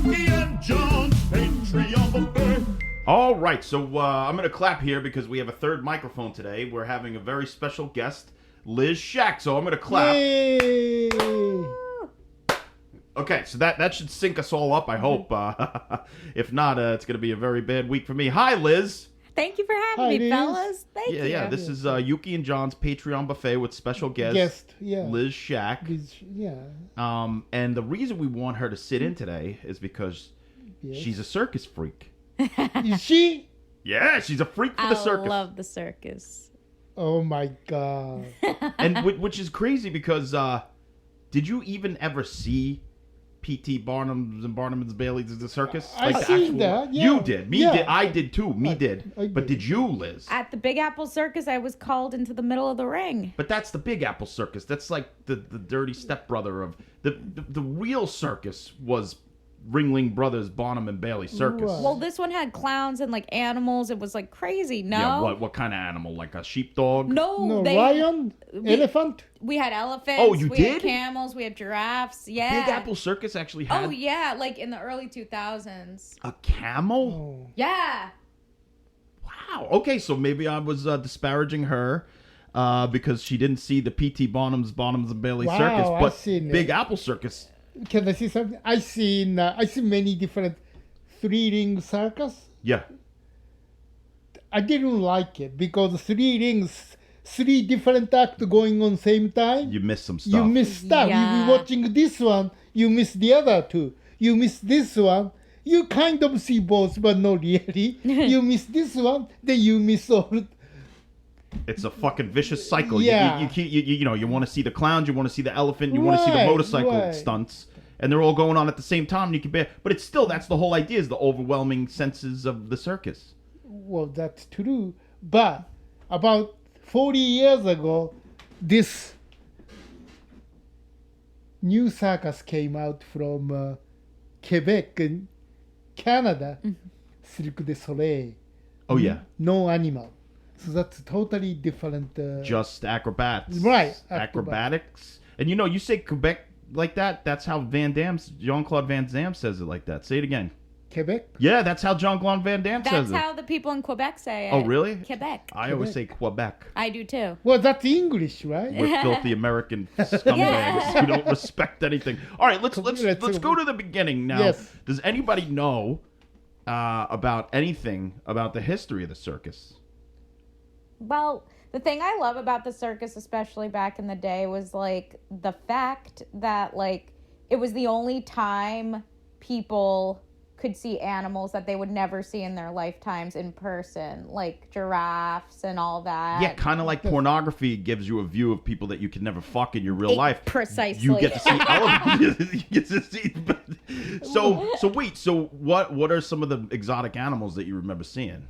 Yuki and John, Patreon buffet. All right, so I'm going to clap here because we have a third microphone today. We're having a very special guest, Liz Schack. So I'm going to clap. Yay! Okay, so that should sync us all up, I hope. If not, it's going to be a very bad week for me. Hi, Liz. Thank you for having Hi, me, Liz. fellas. Thank you. Yeah, this is Yuki and John's Patreon buffet with special guest, Liz Schack. And the reason we want her to sit in today is because she's a circus freak. Is she? Yeah, she's a freak for the circus. I love the circus. Oh my god. And which is crazy because did you even ever see P.T. Barnum's and Barnum's Bailey's the circus? I seen that. Yeah. You did. Me Yeah. did. I did too. Me did. I But did you, Liz? At the Big Apple Circus, I was called into the middle of the ring. But that's the Big Apple Circus. That's like the dirty stepbrother of the real circus was Ringling Brothers Barnum and Bailey Circus. Right. Well, this one had clowns and like animals. It was like crazy. No. Yeah, what kind of animal? Like a sheepdog? No, lion? Elephant? We had elephants. Oh, you we did? had camels. We had giraffes. Yeah. Big Apple Circus actually had Oh, yeah. Like in the early 2000s. a camel? Oh. Yeah. Wow. Okay, so maybe I was disparaging her because she didn't see the P.T. Barnum's and Bailey Wow, Circus, I've but seen it. Big Apple Circus. Can I see something? I seen many different three-ring circus. Yeah. I didn't like it because three rings, three different acts going on same time. You missed some stuff. You miss stuff. Yeah. You be watching this one, you miss the other two. You miss this one, you kind of see both, but not really. You miss this one, then you miss all. It's a fucking vicious cycle. Yeah. You want to see the clowns, you want to see the elephant, you want to see the Right, motorcycle right. stunts, and they're all going on at the same time. And you can but it's still, that's the whole idea, is the overwhelming senses of the circus. Well, that's true. But about 40 years ago, this new circus came out from Quebec in Canada, Cirque du Soleil. Oh yeah, No animal. So that's totally different. just acrobats. Right, Acrobatics. And you say Quebec like that. That's how Jean-Claude Van Damme says it like that. Say it again. Quebec? Yeah, that's how Jean-Claude Van Damme says That's it. how the people in Quebec say it. Oh, really? Quebec. I always say Quebec. I do too. Well, that's English, right? We're filthy American scumbags who don't respect anything. All right, let's go to the beginning now. Yes. Does anybody know about anything about the history of the circus? Well, the thing I love about the circus, especially back in the day, was like the fact that like it was the only time people could see animals that they would never see in their lifetimes in person, like giraffes and all that. Yeah, kind of like pornography gives you a view of people that you can never fuck in your real life. Precisely. You get to see elephants. You get to see. So wait. So what are some of the exotic animals that you remember seeing?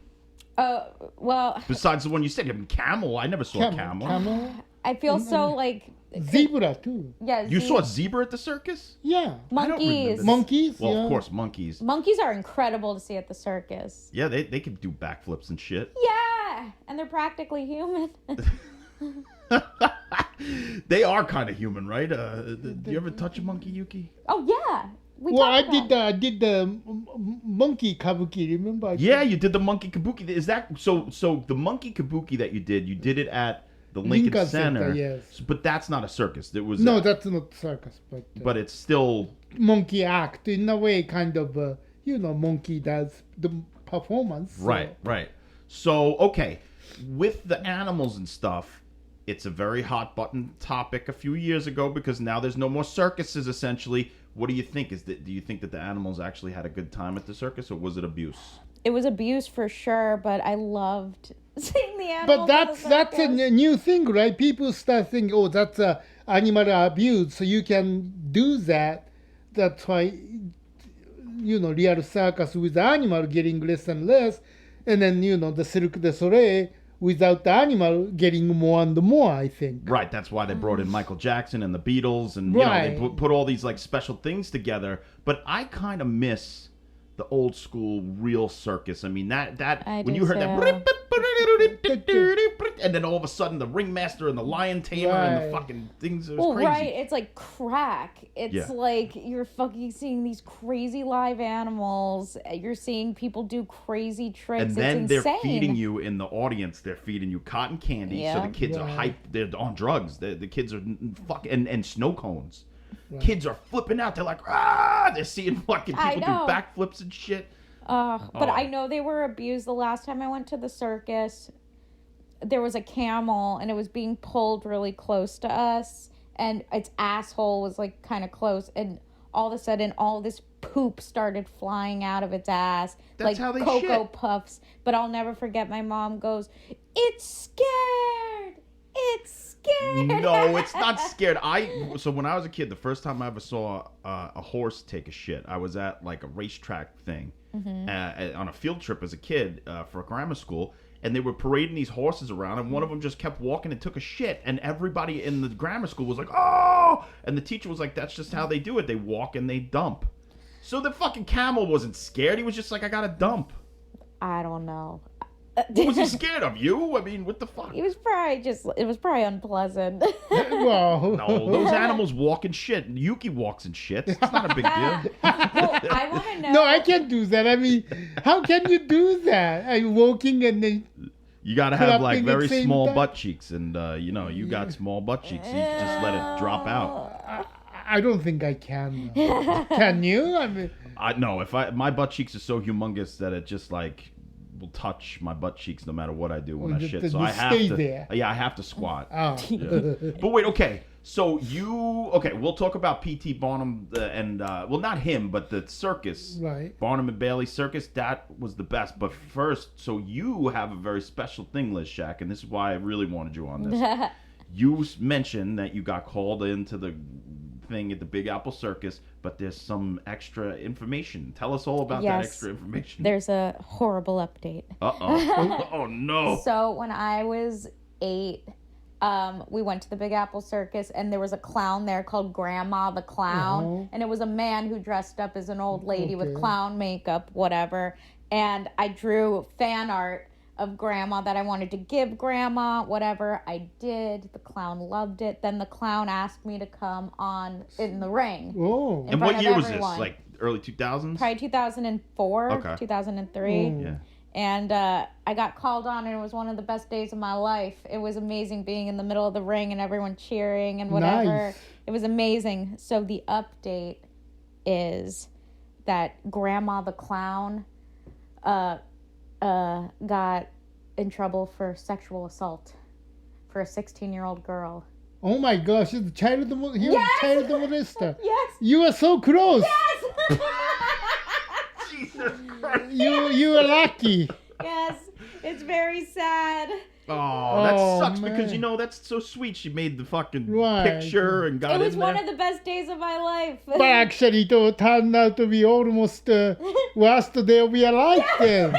Well, Besides the one you said, camel. I never saw a camel. Camel. I feel so like Zebra, too. yeah. You saw a zebra at the circus? Yeah. I don't remember monkeys. that. Monkeys? Well, yeah. of course, monkeys. Monkeys are incredible to see at the circus. Yeah, they can do backflips and shit. Yeah, and they're practically human. They are kind of human, right? Do you ever touch a monkey, Yuki? Oh yeah. We Well, I talked about did the monkey kabuki. Remember? Yeah, you did the monkey kabuki. Is that so? The monkey kabuki that you did it at the Lincoln Center. Yes. But that's not a circus. It was No, that's not circus, but it's still monkey act in a way, kind of. Monkey does the performance. so- right. So okay, with the animals and stuff, it's a very hot button topic a few years ago because now there's no more circuses. Essentially, what do you think? Do you think that the animals actually had a good time at the circus, or was it abuse? it was abuse for sure, but I loved seeing the animals. But at the that's a circus. new thing, right? People start thinking, oh, that's animal abuse, so you can do that. That's why, real circus with the animal getting less and less, and then, the Cirque du Soleil without the animal getting more and more, I think. Right, that's why they brought in Michael Jackson and the Beatles, and Right. they put all these like special things together. But I kind of miss the old school real circus. I mean that I when do you heard too. that, and then all of a sudden the ringmaster and the lion tamer and the Right. fucking things. It was Well, crazy. right. It's like crack. It's Yeah. like you're fucking seeing these crazy live animals. You're seeing people do crazy tricks. And then it's they're insane. feeding you in the audience. They're feeding you cotton candy, so Yeah. the kids are Right. hyped. They're on drugs. The kids are and snow cones. Kids are flipping out. They're like, ah! They're seeing fucking I people do know. backflips and shit. But Oh. I know they were abused. The last time I went to the circus, there was a camel and it was being pulled really close to us, and its asshole was like kind of close, and all of a sudden all this poop started flying out of its ass. That's like how they Cocoa shit. Puffs. But I'll never forget, my mom goes, "It's scared. It's scared." No, it's not scared. So when I was a kid, the first time I ever saw a horse take a shit, I was at like a racetrack thing on a field trip as a kid for grammar school, and they were parading these horses around, and one of them just kept walking and took a shit, and everybody in the grammar school was like, "Oh!" And the teacher was like, "That's just how they do it. They walk and they dump." So the fucking camel wasn't scared. He was just like, "I got to dump." I don't know. What was he scared of? You? I mean, what the fuck? It was probably unpleasant. Wow. No, those animals walk in shit. Yuki walks in shit. It's not a big deal. Well, I want to know. No, I can't do that. I mean, how can you do that? I'm walking and then You gotta have like Clapping at very the same small time. butt cheeks, and you got small butt cheeks. So you just let it drop out. I don't think I can. Can you? I mean, No, my butt cheeks are so humongous that it just like will touch my butt cheeks no matter what I do when I Just- shit. just So I have stay to. there. Yeah, I have to squat. oh. But wait, okay. So we'll talk about P.T. Barnum and well, not him, but the circus. Right. Barnum and Bailey Circus, that was the best. But first, so you have a very special thing, Liz Schack, and this is why I really wanted you on this. You mentioned that you got called into the thing at the Big Apple Circus, but there's some extra information. Tell us all about that Yes. extra information. There's a horrible update. Uh-oh. Oh, no. So when I was 8, we went to the Big Apple Circus, and there was a clown there called Grandma the Clown, Uh-huh. and it was a man who dressed up as an old lady with Okay. clown makeup, whatever. And I drew fan art of Grandma that I wanted to give Grandma, whatever. I did. The clown loved it. Then the clown asked me to come on in the ring. Oh. And front what of year was everyone. this? Like early 2000s? Probably 2004, Okay. 2003. Yeah. And I got called on, and it was one of the best days of my life. It was amazing being in the middle of the ring and everyone cheering and whatever. Nice. It was amazing. So the update is that Grandma the Clown got in trouble for sexual assault for a 16-year-old girl. Oh my gosh, he's a child he was Yes! a child molester. Yes! You are so close. Jesus Christ. You are lucky. Yes, it's very sad. Oh, that Oh, sucks because man. that's so sweet. She made the fucking Right. picture and got It was in one there. of the best days of my life. But actually, it turned out to be almost worst day of your life then.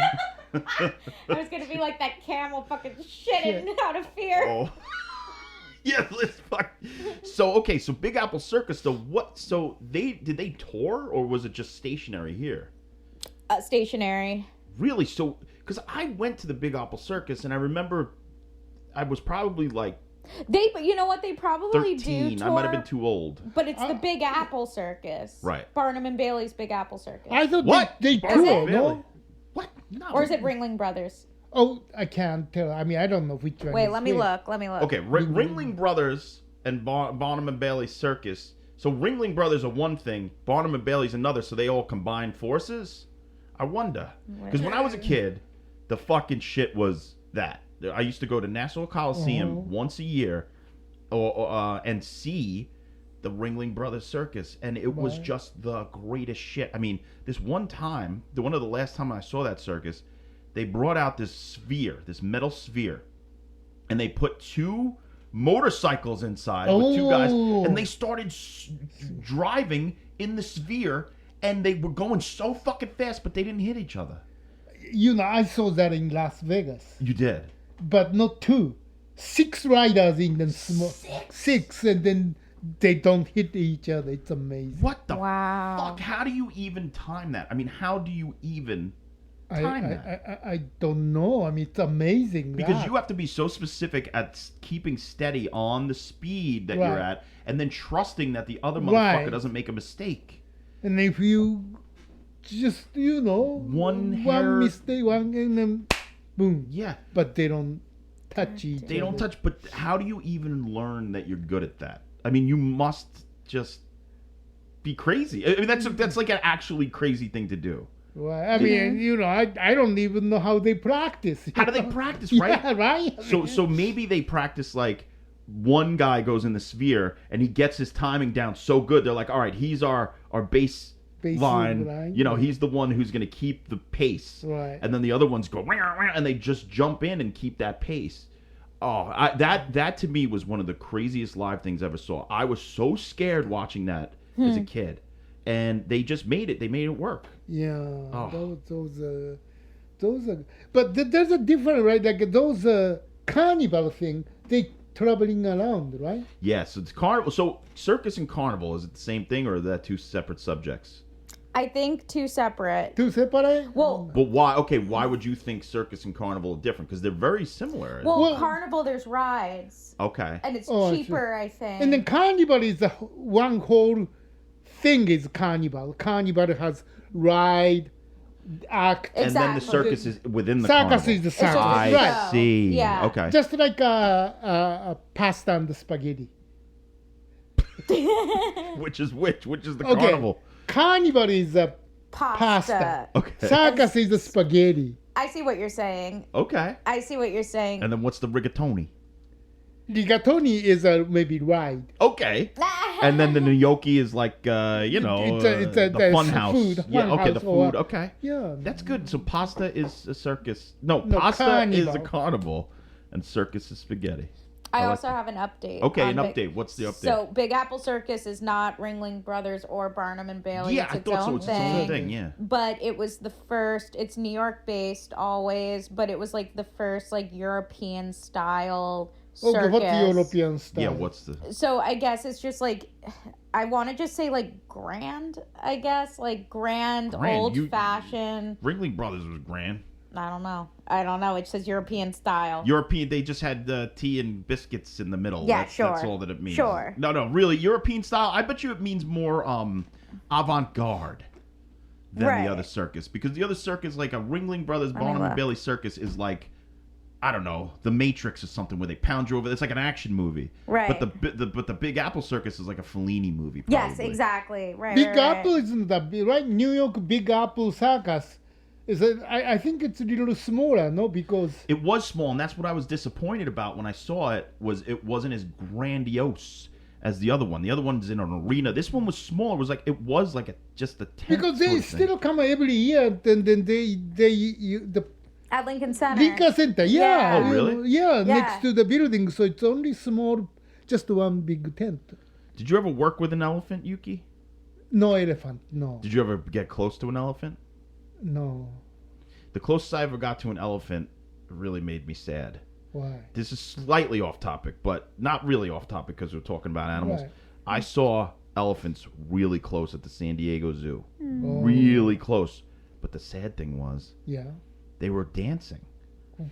I was gonna be like that camel fucking shitting out of fear. Oh. Yeah, let's fuck. So okay, so Big Apple Circus. So what? So did they tour or was it just stationary here? Stationary. Really? So because I went to the Big Apple Circus and I remember I was probably like But you know what? They probably 13. do tour. I might have been too old. But it's the Big Apple Circus. Right. Barnum and Bailey's Big Apple Circus. I thought What? they Barnum tour, and Bailey? no? What? No. Or is it Ringling Brothers? Oh, I can't tell. I mean, I don't know which one. Wait, is let me which. look. Let me look. Okay, Ringling Brothers and Barnum and Bailey Circus. So Ringling Brothers are one thing, Barnum and Bailey's another. So they all combine forces. I wonder because when I was a kid, the fucking shit was that. I used to go to Nassau Coliseum once a year, and see the Ringling Brothers Circus, and it was just the greatest shit. I mean, this one time, one of the last time I saw that circus, they brought out this sphere, this metal sphere, and they put 2 motorcycles inside with 2 guys, Oh. and they started driving in the sphere, and they were going so fucking fast, but they didn't hit each other. You know, I saw that in Las Vegas, You did. but not 2. 6 riders in the small. 6, and then they don't hit each other. It's amazing. What the Wow. fuck? How do you even time that? I mean, how do you even I, time that? I don't know. I mean, it's amazing. Because that. you have to be so specific at keeping steady on the speed that Right. you're at, and then trusting that the other motherfucker Right. doesn't make a mistake. And if you just, One hair- mistake, and then boom. Yeah, But they don't touch each other. they don't touch. But how do you even learn that you're good at that? I mean, you must just be crazy. I mean, that's like an actually crazy thing to do. Right. I mean, I don't even know how they practice. How do they practice, right? Yeah, right. So maybe they practice like one guy goes in the sphere and he gets his timing down so good. They're like, all right, he's our base line. line. He's the one who's going to keep the pace. Right. And then the other ones go, "Wah, wah," and they just jump in and keep that pace. Oh, that to me was one of the craziest live things I ever saw. I was so scared watching that as a kid. And they just made it. They made it work. Yeah. Oh. Those are. But there's a different, right? Like those carnival thing, they traveling around, right? Yes, it's carnival. So circus and carnival, is it the same thing, or are that two separate subjects? I think two separate. Two separate? Well, But why? Okay, why would you think circus and carnival are different? Because they're very similar. Well- Carnival, there's rides. Okay. And it's Oh, I see. cheaper, I think. And then carnival is one whole thing is carnival. Carnival has ride, act. And then the Exactly. circus is within the Circus carnival. is the It's just circus. a I Right. show. see. Yeah. Okay. Just like a pasta and the spaghetti. Which is which? Which is the Okay. carnival? Carnival is a Pasta. pasta. Okay. Circus is the spaghetti. I see what you're saying. Okay. I see what you're saying. And then what's the rigatoni? Rigatoni is a maybe ride. Okay. And then the gnocchi is like, It's the that's fun house. food, Yeah. fun Okay. The house or- food. Okay. Yeah. That's good. So pasta is a circus. No, No, pasta is a carnival. carnival, and circus is spaghetti. I like also that. have an update. Okay, on an Big- update. What's the update? So Big Apple Circus is not Ringling Brothers or Barnum and Bailey. Yeah, it's I its thought so. own It's its own thing. Yeah. But it was the first. It's New York based always, but it was like the first like European style circus. Okay, what's European style? Yeah. What's the? So I guess it's just like I want to just say like grand. I guess like grand, Grand, old you- fashioned. Ringling Brothers was grand. I don't know. It says European style. European. They just had tea and biscuits in the middle. Yeah, That's sure. all that it means. Sure. No, really, European style. I bet you it means more avant-garde than Right. the other circus, because the other circus, like a Ringling Brothers, Barnum and look. Bailey circus, is like, I don't know, The Matrix or something, where they pound you over. It's like an action movie. Right. But the Big Apple Circus is like a Fellini movie. Yes, probably. exactly. Right. Big right, right. Apple isn't that big, right? New York Big Apple Circus I think it's a little smaller, no? Because It was small, and that's what I was disappointed about when I saw it. Was it wasn't as grandiose as the other one. The other one's in an arena. This one was smaller. It was like just a tent. because they sort of thing. still come every year, and then the At Lincoln Center. Lincoln Center, yeah, Yeah. Oh, really? Yeah, Yeah. next to the building, so it's only small, just one big tent. Did you ever work with an elephant, Yuki? No elephant, no, Did you ever get close to an elephant? no. The closest I ever got to an elephant really made me sad. Why? This is slightly off topic, but not really off topic because we're talking about animals. Right. I saw elephants really close at the San Diego Zoo. Oh, Really close. But the sad thing was, yeah. they were dancing.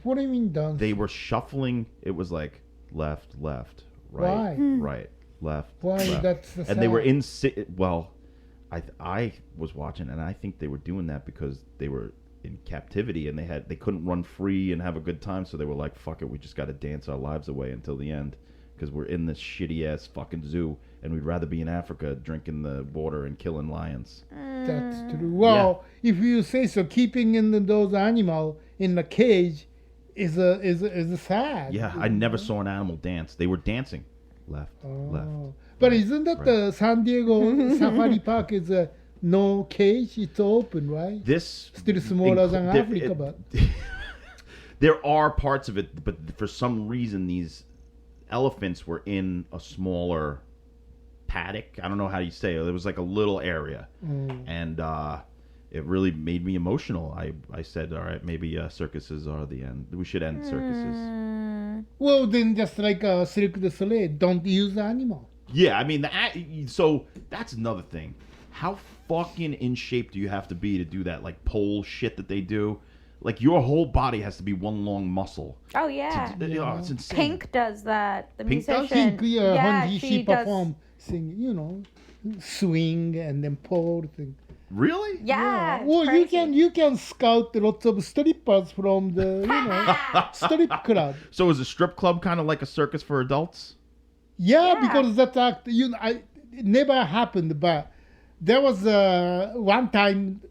What do you mean dance? They were shuffling. It was like left, right, Why? right, left, Why? left. That's the And they were sound. well, I was watching, and I think they were doing that because they were in captivity, and they couldn't run free and have a good time, so they were like, fuck it, we just got to dance our lives away until the end because we're in this shitty ass fucking zoo, and we'd rather be in Africa drinking the water and killing lions. That's true. Well, if you say so, keeping those animals in the cage is sad. Yeah, I never saw an animal dance. They were dancing left, left. Oh. But isn't that the San Diego Safari Park is no cage? It's open, right? This Still smaller than there- Africa, but there are parts of it, but for some reason these elephants were in a smaller paddock. I don't know how you say it. It was like a little area, and it really made me emotional. I said, all right, maybe circuses are the end. We should end circuses. well, then just like Cirque du Soleil, don't use animal. Yeah, I mean, so that's another thing. How fucking in shape do you have to be to do that, like, pole shit that they do? Like, your whole body has to be one long muscle. Oh yeah. It's insane. Pink does that. The Pink does? musician. Pink, when she does. perform, sing, swing and then pole thing. Really? Yeah. it's Well, crazy. you can scout lots of strippers from the strip club. So is a strip club kind of like a circus for adults? Yeah, Yeah. because that it never happened, but there was one time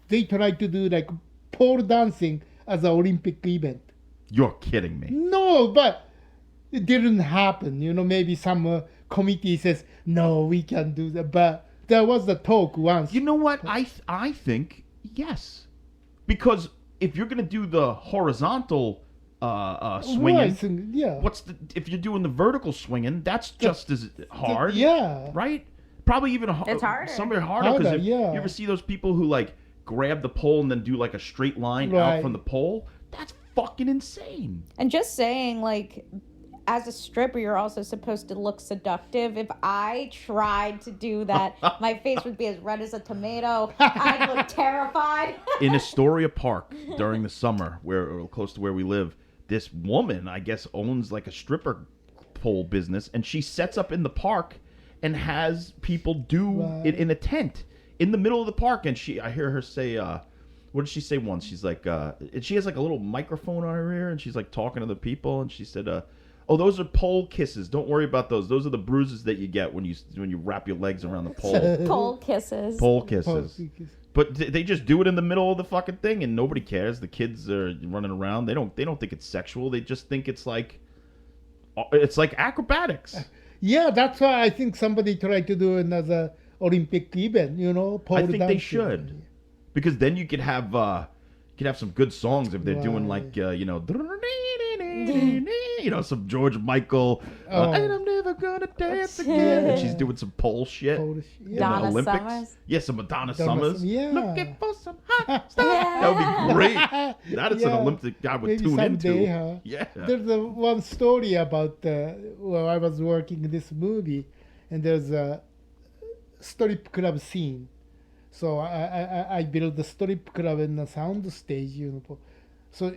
they tried to do like pole dancing as an Olympic event. You're kidding me. No, but it didn't happen. Maybe some committee says no, we can do that, but there was the talk once. You know what? I think yes, because if you're gonna do the horizontal swinging, Right, yeah. if you're doing the vertical swinging? That's just as hard. Yeah. Right? Probably even It's harder. Somewhere harder because yeah. you ever see those people who like grab the pole and then do like a straight line out Right. from the pole? That's fucking insane. And just saying, like, as a stripper, you're also supposed to look seductive. If I tried to do that, my face would be as red as a tomato. I'd look terrified. In Astoria Park during the summer, or close to where we live, this woman, I guess, owns like a stripper pole business, and she sets up in the park and has people do it in a tent in the middle of the park. And I hear her say, what did she say once? She's like, she has like a little microphone on her ear, and she's like talking to the people, and she said, "Oh, those are pole kisses. Don't worry about those. Those are the bruises that you get when you wrap your legs around the pole." Pole kisses. Pole kisses. But they just do it in the middle of the fucking thing, and nobody cares. The kids are running around. They don't think it's sexual. They just think it's like acrobatics. Yeah, that's why I think somebody tried to do another Olympic event, pole I think dancing. they should, because then you could have some good songs if they're doing like some George Michael, and I'm never gonna dance again. And she's doing some pole shit. Pole shit, in yeah. the Donna Olympics. Summers. Yeah, some Madonna Donna Summers. Summers, yeah. Looking for some hot stuff. That would be great. That is an Yeah. Olympic I would Maybe tune someday, into. huh? Yeah. There's one story about where I was working in this movie, and there's a strip club scene. So I built the strip club and the sound stage, So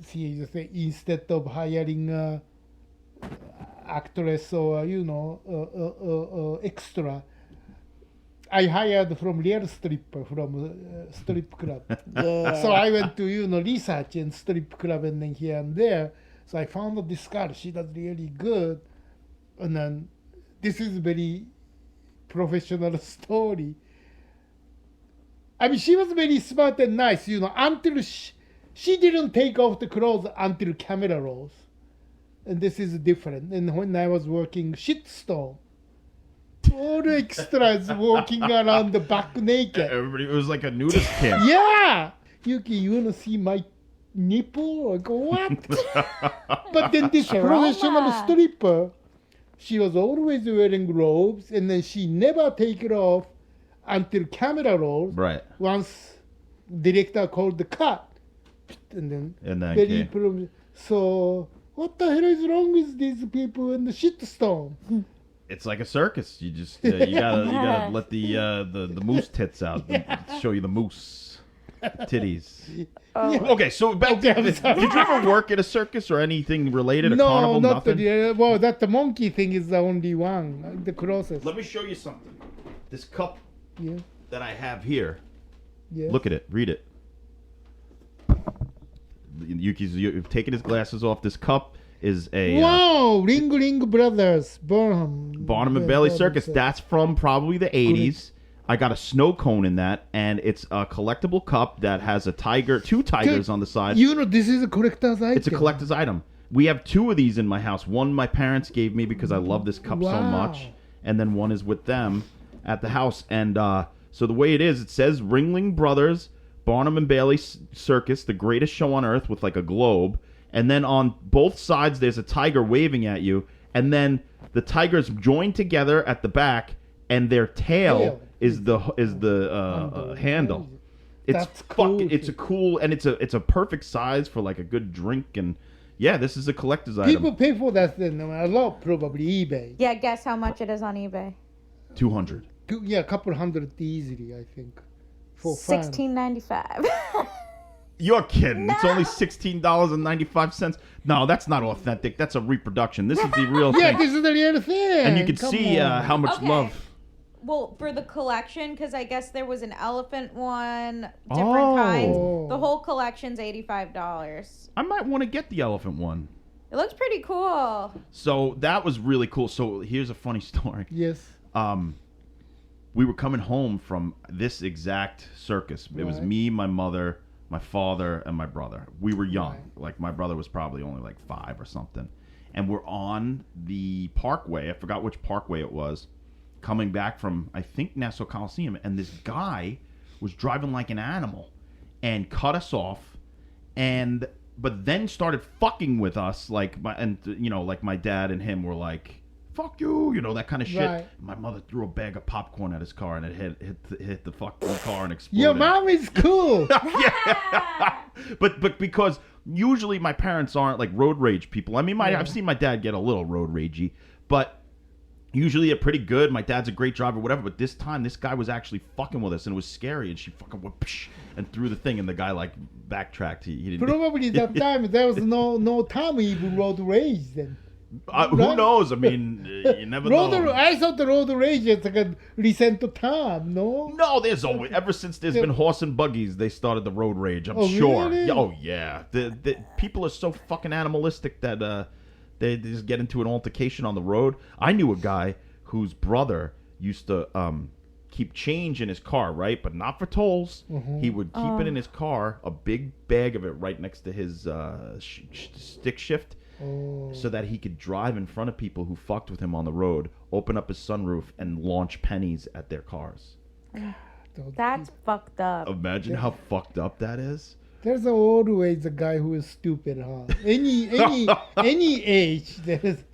see, you say instead of hiring a actress or extra, I hired from real stripper from strip club. So I went to research in strip club and then here and there. So I found this girl. She does really good, and then this is very professional story. I mean, she was very smart and nice, until she didn't take off the clothes until camera rolls. And this is different. And when I was working shitstorm, all the extras walking around the back naked. Everybody, it was like a nudist camp. Yeah! Yuki, you want to see my nipple? I go, what? But then this professional stripper, she was always wearing robes, and then she never take it off until camera rolls. Right. Once director called the cut, and then very so what the hell is wrong with these people in the shitstorm? It's like a circus. You just you gotta let the moose tits out. Show you the moose titties. Okay, so back to, I'm did sorry. you ever work at a circus or anything related? A No, carnival? not Nothing? well. That the monkey thing is the only one, the closest. Let me show you something. This cup Yeah, that I have here. yeah. Look at it. Read it. You've taken his glasses off. This cup is a Wow, Ring Brothers, Barnum and Bailey Circus. That's from probably the 80s. I got a snow cone in that, and it's a collectible cup that has a tiger, two tigers on the side. This is a collector's item. It's a collector's item. We have two of these in my house. One my parents gave me because I love this cup so Wow. much, and then one is with them at the house. And so the way it is, it says Ringling Brothers, Barnum and Bailey Circus, the greatest show on earth, with like a globe. And then on both sides, there's a tiger waving at you. And then the tigers join together at the back, and their tail is the handle. It's That's cool. It's a cool, and it's a perfect size for like a good drink, and Yeah, this is a collector's item. People pay for that thing a lot, probably eBay. Yeah, guess how much it is on eBay? 200. Yeah, a couple hundred easily, I think. For fun. $16.95. You're kidding. It's only $16.95. No, that's not authentic. That's a reproduction. This is the real Yeah, thing. this is the real thing. And you can Come see on. how much Okay. love. Well, for the collection, because I guess there was an elephant one, different kinds. The whole collection's $85. I might want to get the elephant one. It looks pretty cool. So that was really cool. So here's a funny story. Yes. We were coming home from this exact circus. It was Right. me, my mother, my father, and my brother. We were young. Right. Like my brother was probably only like 5 or something. And we're on the parkway. I forgot which parkway it was. Coming back from, I think, Nassau Coliseum. And this guy was driving like an animal and cut us off. But then started fucking with us. Like my dad and him were like, fuck you, that kind of shit. Right. My mother threw a bag of popcorn at his car and it hit the fucking car and exploded. Your mom is cool. But because usually my parents aren't like road rage people. I mean, I've seen my dad get a little road ragey, but usually they're pretty good. My dad's a great driver, whatever. But this time, this guy was actually fucking with us, and it was scary. And she fucking went psh, and threw the thing, and the guy like backtracked. He didn't. Probably that time there was no time even road rage then. Who knows? I mean, you never know. I thought the road rage is like a recent time, no? No, there's always ever since there's been horse and buggies, they started the road rage. I'm Oh, sure. really? Oh yeah, the people are so fucking animalistic that they just get into an altercation on the road. I knew a guy whose brother used to keep change in his car, right? But not for tolls. Mm-hmm. He would keep it in his car, a big bag of it right next to his stick shift. Oh. So that he could drive in front of people who fucked with him on the road, open up his sunroof, and launch pennies at their cars. That's fucked up. Imagine how fucked up that is. There's always a guy who is stupid, huh? Any age, there's.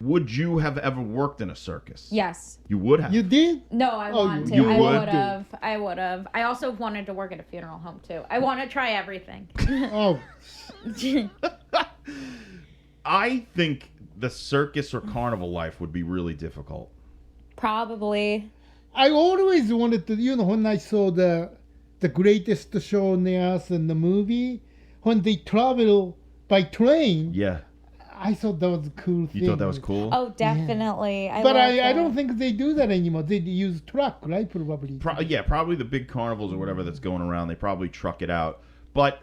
Would you have ever worked in a circus? Yes. You would have. You did? No, I want to. you I would? would have. I would have. I also wanted to work at a funeral home too. I want to try everything. Oh, I think the circus or carnival life would be really difficult. Probably. I always wanted to, when I saw the greatest show on the earth in the movie, when they travel by train, Yeah. I thought that was a cool thing. You thought that was cool? Oh, definitely. But I don't think they do that anymore. They use truck, right? Probably. Probably the big carnivals or whatever that's going around, they probably truck it out. But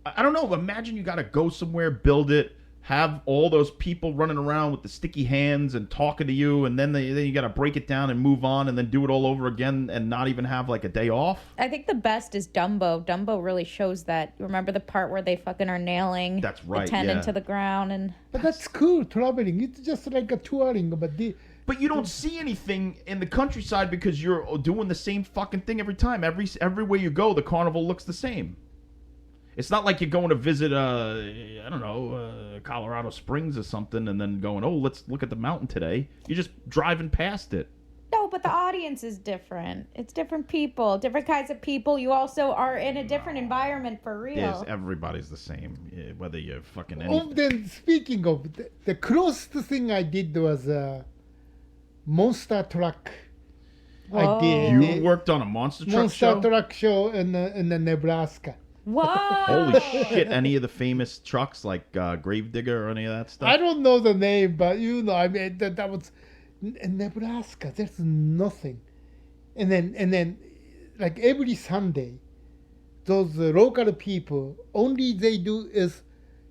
I don't know. Imagine you got to go somewhere, build it, have all those people running around with the sticky hands and talking to you, and then you got to break it down and move on and then do it all over again and not even have like a day off. I think the best is Dumbo. Dumbo really shows that. Remember the part where they fucking are nailing That's right, the tendon yeah. to the ground and But that's cool, traveling. It's just like a touring, But you don't see anything in the countryside because you're doing the same fucking thing every time. Everywhere you go, the carnival looks the same. It's not like you're going to visit, Colorado Springs or something and then going, oh, let's look at the mountain today. You're just driving past it. no, but the audience is different. It's different people, different kinds of people. You also are in a different environment for real. Everybody's the same, whether you're fucking Oh, anything. then speaking of, the closest thing I did was a monster truck. Whoa. I did. You worked on a monster truck monster show? truck show in the Nebraska. Whoa! Holy shit, any of the famous trucks like Gravedigger or any of that stuff? I don't know the name, but I mean that was in Nebraska. There's nothing, and then like every Sunday, those local people only they do is,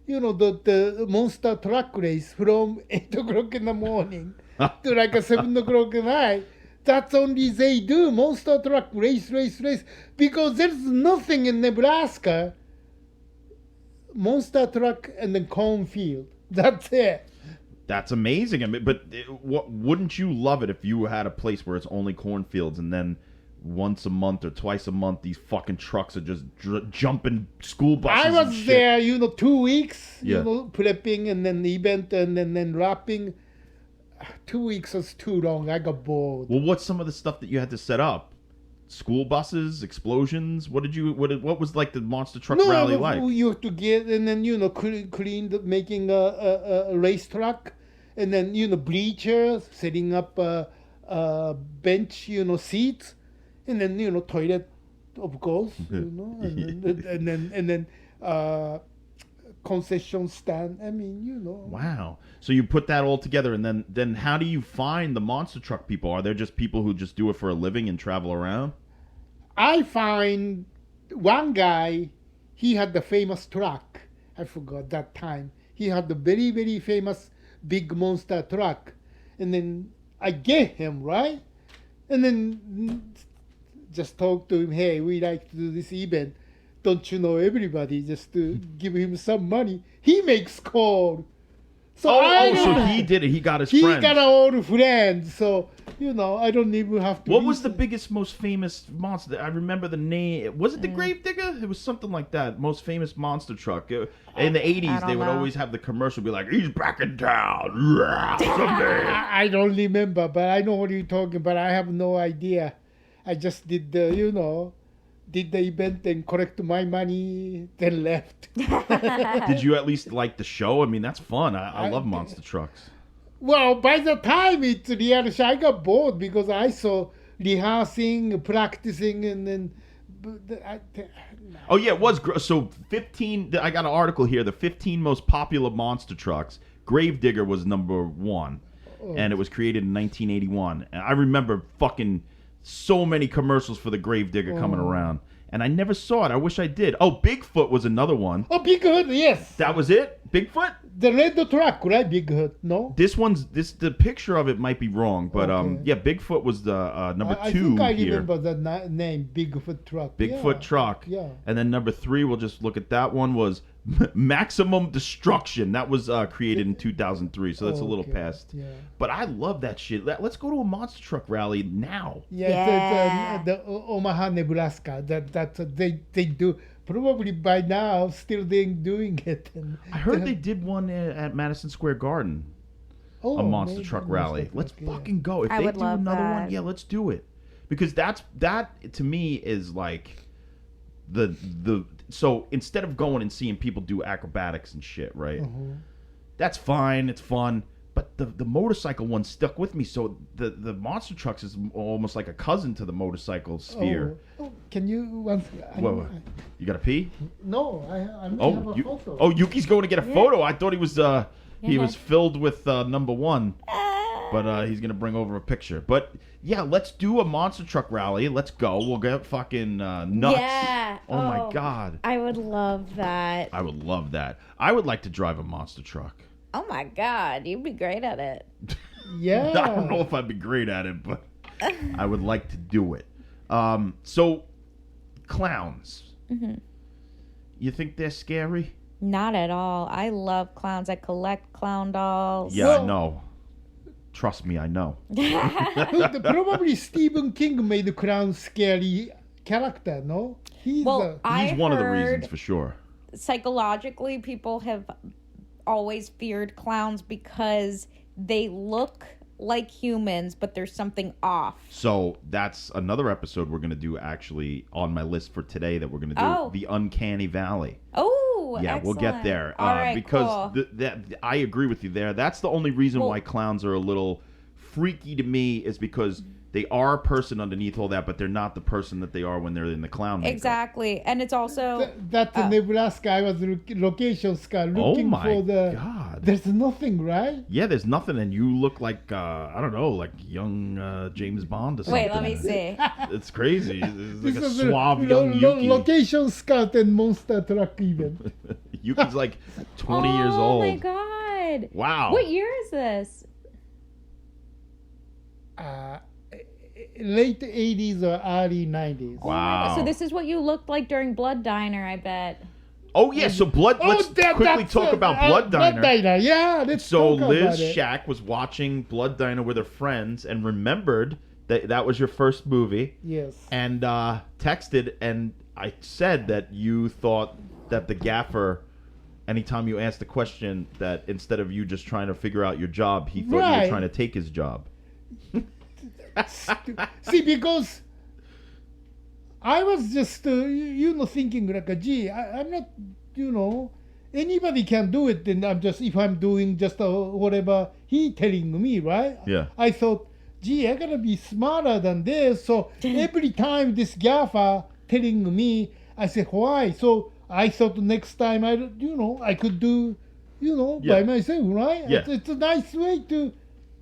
the monster truck race from 8 o'clock in the morning to like a 7 o'clock at night. That's only they do, monster truck race, because there's nothing in Nebraska. Monster truck and then cornfield. That's it. That's amazing. I mean, but wouldn't you love it if you had a place where it's only cornfields and then once a month or twice a month these fucking trucks are just jumping school buses I and was shit? there, 2 weeks, Yeah. prepping and then the event and then wrapping. 2 weeks was too long. I got bored. Well, what's some of the stuff that you had to set up school buses, explosions? What was like the monster truck No, rally no, like? you have to get and then clean making a racetrack, and then bleachers, setting up a bench, seats, and then toilet, of course, and then concession stand. I mean, Wow. So you put that all together, and then how do you find the monster truck people? Are there just people who just do it for a living and travel around? I find one guy, he had the famous truck. I forgot that time. He had the very, very famous big monster truck. And then I get him, right? And then just talk to him, hey, we like to do this event. Don't you know everybody? Just to give him some money. He makes call. So so he did it. He got his friends. He got all friends. So, I don't even have to. What was the biggest, most famous monster? I remember the name. Was it the Gravedigger? It was something like that. Most famous monster truck. In the 80s, they would always have the commercial be like, he's back in town. Someday. I don't remember, but I know what you're talking about. I have no idea. I just did did the event and collect my money, then left. Did you at least like the show? I mean, that's fun. I love monster trucks. Well, by the time it's reality, I got bored because I saw rehearsing, practicing, and then. Oh yeah, it was so 15. I got an article here. The 15 most popular monster trucks. Gravedigger was number 1, and it was created in 1981. And I remember fucking so many commercials for the Gravedigger coming around, and I never saw it. I wish I did. Oh, Bigfoot was another one. Oh, Bigfoot, yes. That was it? Bigfoot? The red truck, right? Bigfoot, no? The picture of it might be wrong, but yeah, Bigfoot was the number 2 I think I here. remember the name, Bigfoot truck. Bigfoot truck. Yeah. And then number 3, we'll just look at that one, was Maximum Destruction. That was created in 2003, so that's a little past. Yeah. But I love that shit. Let's go to a monster truck rally now. Yeah, it's the Omaha, Nebraska. That's they do. Probably by now, still they doing it. And I heard they did one at Madison Square Garden. A monster truck rally. Let's fucking go. If I they would do love another that. one, yeah, let's do it. Because that to me is like the so instead of going and seeing people do acrobatics and shit, right? That's fine, it's fun. But the motorcycle one stuck with me. So the monster trucks is almost like a cousin to the motorcycle sphere. Can you once? Whoa. You gotta pee? No, I'm gonna have a photo. Oh, Yuki's going to get a photo. I thought he was was filled with number 1, but he's gonna bring over a picture. But yeah, let's do a monster truck rally. Let's go. We'll get fucking nuts. Yeah. Oh my god. I would love that. I would love that. I would like to drive a monster truck. Oh my god, you'd be great at it. Yeah. I don't know if I'd be great at it, but I would like to do it. So clowns. You think they're scary? Not at all. I love clowns. I collect clown dolls. Yeah, I know. Trust me, I know. Probably Stephen King made the clown scary character, no? He's He's one of the reasons for sure. Psychologically, people have always feared clowns because they look like humans, but there's something off. So that's another episode we're going to do actually on my list for today that we're going to do. The Uncanny Valley. Oh, yeah, excellent. we'll get there. All right, because cool. I agree with you there. That's the only reason why clowns are a little freaky to me is because they are a person underneath all that, but they're not the person that they are when they're in the clown makeup. Exactly. And it's also... That's Nebraska. I was location scar looking for the... God. There's nothing, right? Yeah, there's nothing, and you look like, I don't know, like young James Bond or something. Wait, let me see. It's crazy. It's like This a is suave young Yuki. Location scout and monster truck event. Yuki's like 20 years old. Oh my god. Wow. What year is this? Late 80s or early 90s. Wow. So this is what you looked like during Blood Diner, I bet. Oh yeah, so let's quickly talk about Blood Diner. Blood Diner, yeah. Let's talk Liz about it. Schack was watching Blood Diner with her friends and remembered that was your first movie. Yes. And texted, and I said that you thought that the gaffer, anytime you asked the question, that instead of you just trying to figure out your job, he thought you were trying to take his job. See, because I was just thinking like, gee, I'm not, anybody can do it. And I'm just if I'm doing just whatever he telling me, right? Yeah. I thought, gee, I gotta be smarter than this. So every time this gaffer telling me, I said, why? So I thought next time I could do, by myself, right? Yeah. It's a nice way to,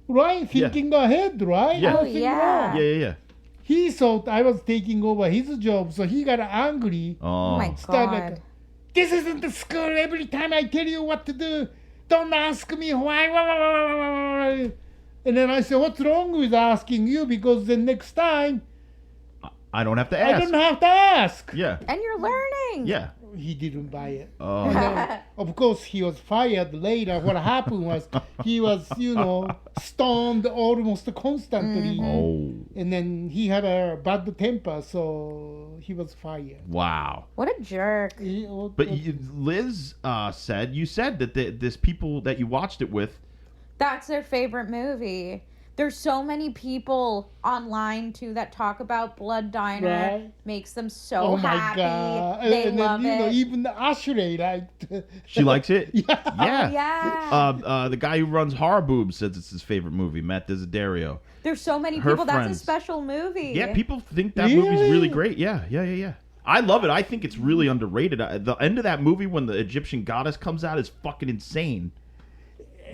right? Thinking ahead, right? Yeah. Nothing yeah. wrong. Yeah. He thought I was taking over his job, so he got angry. Oh my Started god. this isn't the school. Every time I tell you what to do, don't ask me why. And then I said, what's wrong with asking you? Because the next time, I don't have to I ask. don't have to ask. Yeah. And you're learning. Yeah. He didn't buy it. Oh. And then, of course, he was fired later. What happened was he was, stoned almost constantly. Oh. And then he had a bad temper, so he was fired. Wow. What a jerk. But Liz you said that there's people that you watched it with. That's their favorite movie. There's so many people online too that talk about Blood Diner. Right. Makes them so Oh my happy. God. They and love then, it. even Ashley liked She likes it? Yeah. Yeah. Yeah. The guy who runs Horror Boobs says it's his favorite movie, Matt Desiderio. There's so many Her people. That's friends. a special movie. Yeah, people think that movie's really Really? great. Yeah. I love it. I think it's really underrated. The end of that movie when the Egyptian goddess comes out is fucking insane.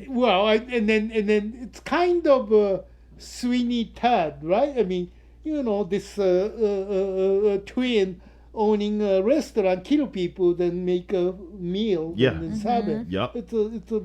Well, and then it's kind of Sweeney Todd, right? I mean, this twin owning a restaurant, kill people, then make a meal, Yeah. and then serve it. Yep. It's a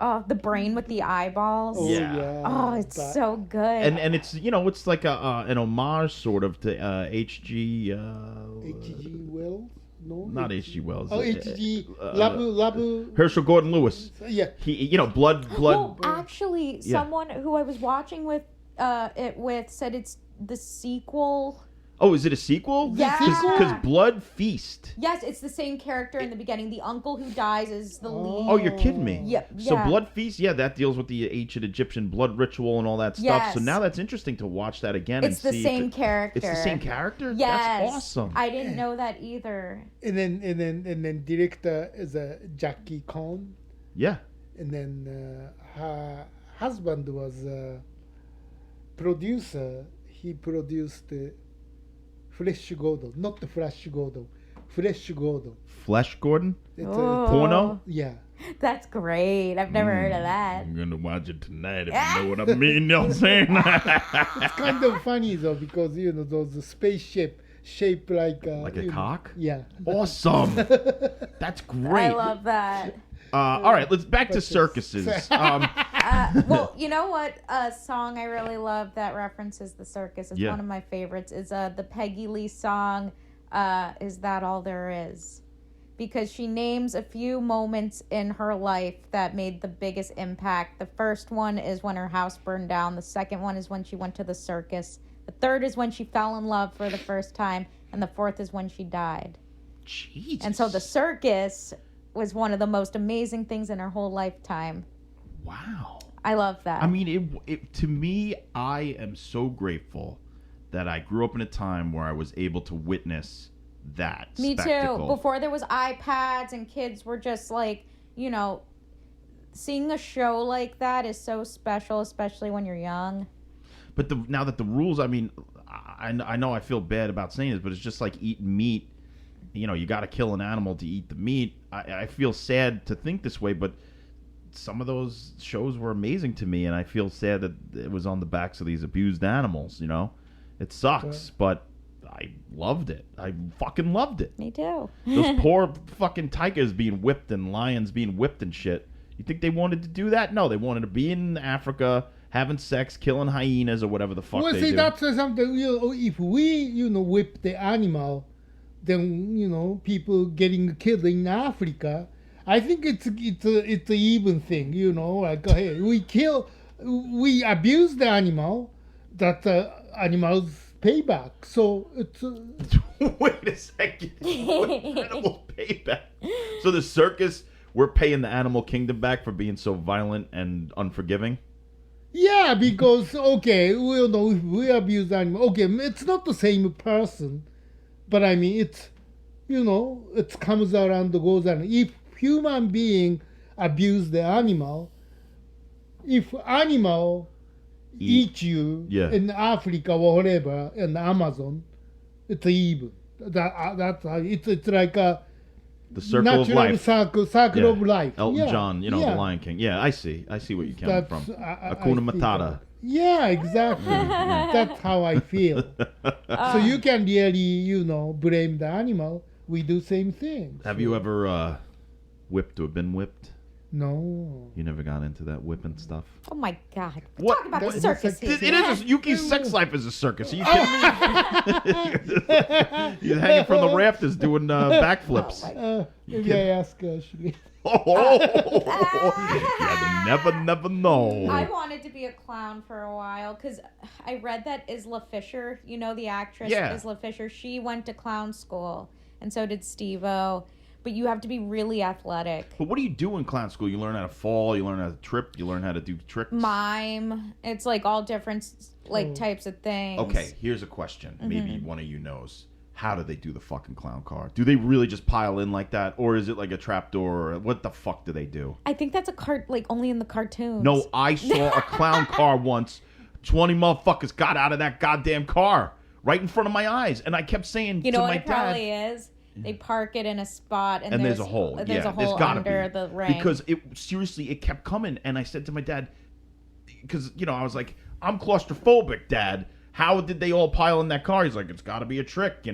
Oh, the brain with the eyeballs. oh Yeah. yeah. Oh, it's but- so good. And it's it's like an homage sort of to H.G. H.G. Wells, no, Not H.G. Wells. Oh, H.G. Labu. Herschel Gordon Lewis. Yeah. He blood. well, actually, Yeah. someone who I was watching it with said it's the sequel. Oh, is it a sequel? Yeah. Because Blood Feast. Yes, it's the same character in the beginning. The uncle who dies is the lead. Oh, you're kidding me. Yep, So yeah. Blood Feast, that deals with the ancient Egyptian blood ritual and all that stuff. Yes. So now that's interesting to watch that again It's and the see. same if character. It's the same character? Yes. That's awesome. I didn't know that either. And then director is Jackie Cohn, Yeah. and then her husband was producer. He produced Flesh Gordon, not the Flash Gordon, Flesh Gordon. Flesh Gordon? It's Oh. Porno? yeah. That's great. I've never heard of that. I'm gonna watch it tonight if you know what I mean. You know what I'm saying? It's kind of funny though because those spaceship shaped like Like a cock? Yeah. Awesome. That's great. I love that. All right, let's back to circuses. Well, you know what? A song I really love that references the circus. It's Yeah. one of my favorites. Is the Peggy Lee song, "Is That All There Is?" Because she names a few moments in her life that made the biggest impact. The first one is when her house burned down. The second one is when she went to the circus. The third is when she fell in love for the first time, and the fourth is when she died. Jesus. And so the circus was one of the most amazing things in her whole lifetime. Wow. I love that. I mean, it to me, I am so grateful that I grew up in a time where I was able to witness that Me spectacle. too. Before there was iPads and kids were just like, seeing a show like that is so special, especially when you're young. But now that the rules, I mean, I know I feel bad about saying this, but it's just like eating meat. You got to kill an animal to eat the meat. I feel sad to think this way, but some of those shows were amazing to me, and I feel sad that it was on the backs of these abused animals. It sucks, but I loved it. I fucking loved it. Me too. Those poor fucking tigers being whipped and lions being whipped and shit. You think they wanted to do that? No, they wanted to be in Africa having sex, killing hyenas or whatever the fuck Well, they see, do. that's something. If we, whip the animal, then people getting killed in Africa. I think it's a even thing. Like hey, we abuse the animal, that animals pay back. So it's. Wait a second. Animal payback. So the circus, we're paying the animal kingdom back for being so violent and unforgiving? Yeah, because okay, we abuse animal. Okay, it's not the same person, but I mean, it's, it comes around, goes on. If human being abuse the animal, if animal eat you in Africa or whatever, in Amazon, it's evil. That's how it's like a the circle of life. Circle of life. Elton John, the Lion King. Yeah, I see where you're coming from. Hakuna Matata. Yeah, exactly. That's how I feel. So you can really, blame the animal. We do same thing. Have you ever whipped or been whipped? No. You never got into that whipping stuff? Oh my God. What? Talk about the circus. It is. Yuki's sex life is a circus. Are you kidding me? You're hanging from the rafters doing backflips. Maybe I ask Ashley. You never know. I wanted to be a clown for a while because I read that Isla Fisher, the actress Isla Fisher, she went to clown school, and so did Steve-O. But you have to be really athletic. But what do you do in clown school? You learn how to fall, you learn how to trip, you learn how to do tricks? Mime. It's like all different types of things. Okay, here's a question. Maybe one of you knows. How do they do the fucking clown car? Do they really just pile in like that? Or is it like a trapdoor? What the fuck do they do? I think that's only in the cartoons. No, I saw a clown car once. 20 motherfuckers got out of that goddamn car right in front of my eyes. And I kept saying to my dad... probably is? They park it in a spot and there's a hole. There's a hole under the ring. Because it kept coming. And I said to my dad, because, I was like, I'm claustrophobic, Dad. How did they all pile in that car? He's like, it's got to be a trick,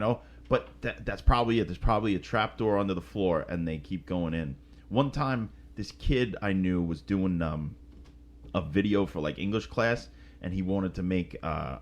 But that's probably it. There's probably a trapdoor under the floor, and they keep going in. One time, this kid I knew was doing a video for, English class, and he wanted to make, a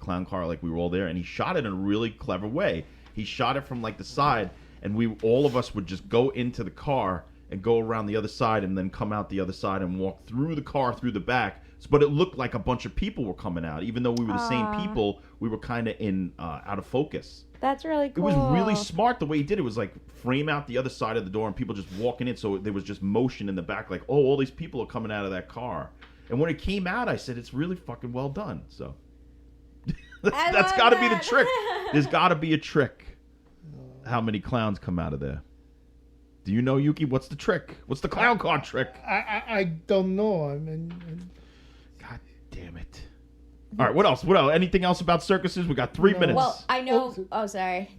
clown car like we were all there, and he shot it in a really clever way. He shot it from the side, and all of us would just go into the car and go around the other side and then come out the other side and walk through the car through the back. But it looked like a bunch of people were coming out. Even though we were the same people, we were kind of out of focus. That's really cool. It was really smart the way he did it. It was frame out the other side of the door and people just walking in. So there was just motion in the back all these people are coming out of that car. And when it came out, I said, it's really fucking well done. So that's got to be the trick. There's got to be a trick. How many clowns come out of there? Do you know, Yuki? What's the trick? What's the clown car trick? I don't know. I mean, God damn it! All right, what else? What else? Anything else about circuses? We got 3 minutes. Well, I know. Oh, sorry.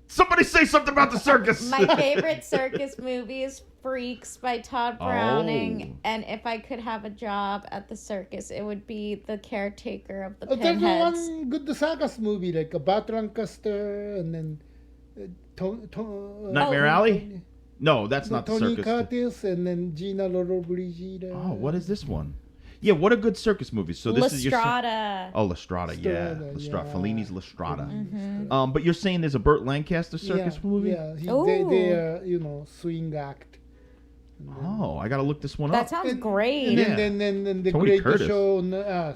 Somebody say something about the circus. My favorite circus movie is Freaks by Todd Browning. And if I could have a job at the circus, it would be the caretaker of the pinheads. There's one good circus movie, like a Burt Lancaster, and then Nightmare Alley? No, that's not the Tony circus. Curtis, and then Gina Lollobrigida. Oh, what is this one? Yeah, what a good circus movie. So this is your Lestrada. Lestrada, yeah. Lestrada. Yeah. Fellini's Lestrada. Mm-hmm. But you're saying there's a Burt Lancaster circus movie? Yeah, they are, swing act. Oh, I gotta look this one That up. sounds great. And then the Tony Great Curtis. Show.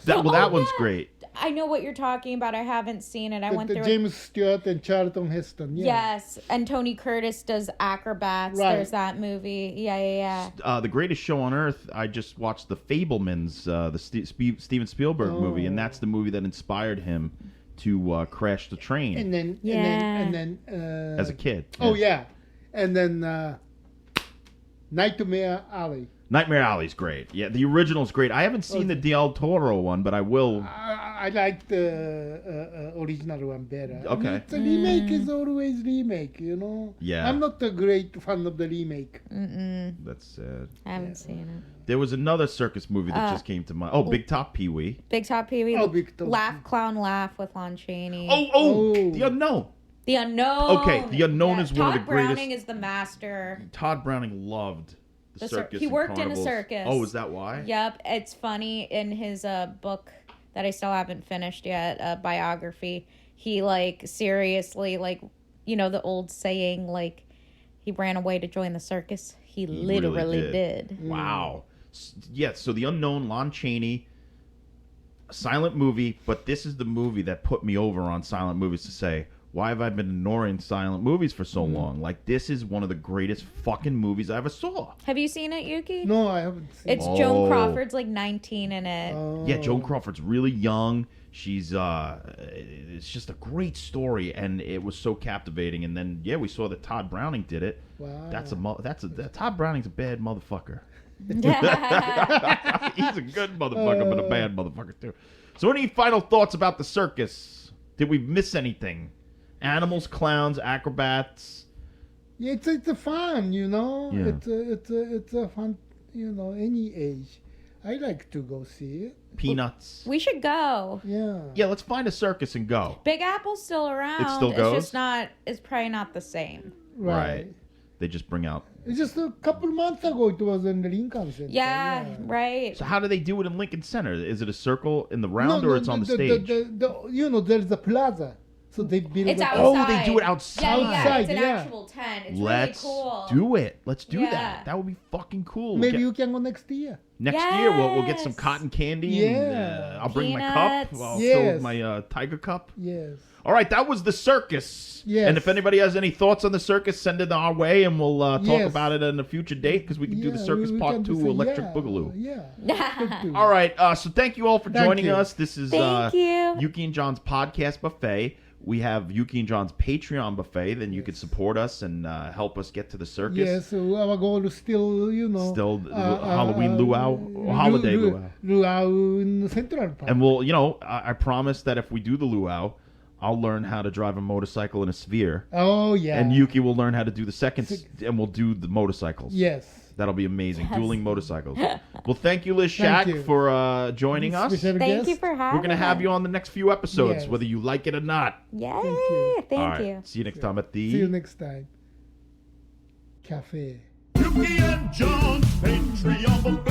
That one's great. I know what you're talking about. I haven't seen it. I went through James Stewart and Charlton Heston. Yeah. Yes, and Tony Curtis does acrobats. Right. There's that movie. Yeah. The Greatest Show on Earth, I just watched The Fabelmans, the Steven Spielberg movie, and that's the movie that inspired him to crash the train And then as a kid. Oh yeah, and then Nightmare Alley. Nightmare Alley's great. Yeah, the original's great. I haven't seen the Del Toro one, but I will. I like the original one better. Okay. I mean, the remake is always remake, Yeah. I'm not a great fan of the remake. That's sad. I haven't seen it. There was another circus movie that just came to mind. Oh, Big Top Pee-wee. Big Top Pee-wee. Oh, Big Top. Laugh, Clown, Laugh with Lon Chaney. Oh, The Unknown. The Unknown. Okay, The Unknown is one of the Todd greatest. Browning is the master. Todd Browning loved the circus. He and worked in a carnivals. circus. Oh, is that why? Yep. It's funny in his book that I still haven't finished yet, biography. He seriously the old saying he ran away to join the circus. He literally really did. Wow. Yeah. So The Unknown, Lon Chaney, a silent movie, but this is the movie that put me over on silent movies to say, why have I been ignoring silent movies for so long? Like, this is one of the greatest fucking movies I ever saw. Have you seen it, Yuki? No, I haven't seen It's it. Joan Crawford's like 19 in it. Yeah, Joan Crawford's really young. She's it's just a great story, and it was so captivating. And then we saw that Todd Browning did it. Wow. Todd Browning's a bad motherfucker. He's a good motherfucker, but a bad motherfucker too. So, any final thoughts about the circus? Did we miss anything? Animals, clowns, acrobats. Yeah, it's a fun, you know. Yeah. It's a fun, you know. Any age, I like to go see it. Peanuts. We should go. Yeah. Yeah, let's find a circus and go. Big Apple's still around. It still goes? It's just not. It's probably not the same. Right. They just bring out. It's just a couple months ago. It was in the Lincoln Center. Yeah, right. So how do they do it in Lincoln Center? Is it a circle in the round or it's on the stage? You know, there's a plaza, so they build. It's it. outside. Oh, they do it outside. Yeah, it's an yeah. actual tent. It's Let's really cool. do it. Let's do Yeah. that. That would be fucking cool. We'll Maybe get- you can go next year. Next year, we'll get some Yes. cotton candy. And, Yeah. I'll bring my cup. Peanuts. I'll Yes. fill my tiger cup. Yes. All right, that was the circus. Yes. And if anybody has any thoughts on the circus, send it our way, and we'll talk Yes. about it in a future date because we can do the circus we part can 2, do some- Electric yeah, Boogaloo. Yeah. All right, so thank you all for Thank joining you. us. This is Thank you. Yuki and John's podcast buffet. We have Yuki and John's Patreon buffet. Then you could support us and help us get to the circus. Yes, so our goal is still, you know, Still Halloween luau, or holiday luau. Luau in Central Park. And we'll, I promise that if we do the luau, I'll learn how to drive a motorcycle in a sphere. Oh yeah. And Yuki will learn how to do the second, and we'll do the motorcycles. Yes. That'll be amazing. Yes. Dueling motorcycles. Well, thank you, Liz Thank Schack, you. for joining us. Special Thank guest. you for having We're going to have you on the next few episodes, Yes. whether you like it or not. Yay! you. Thank All right. you. See you next time at the... See you next time. Cafe. Yuki and John's Patreon buffet.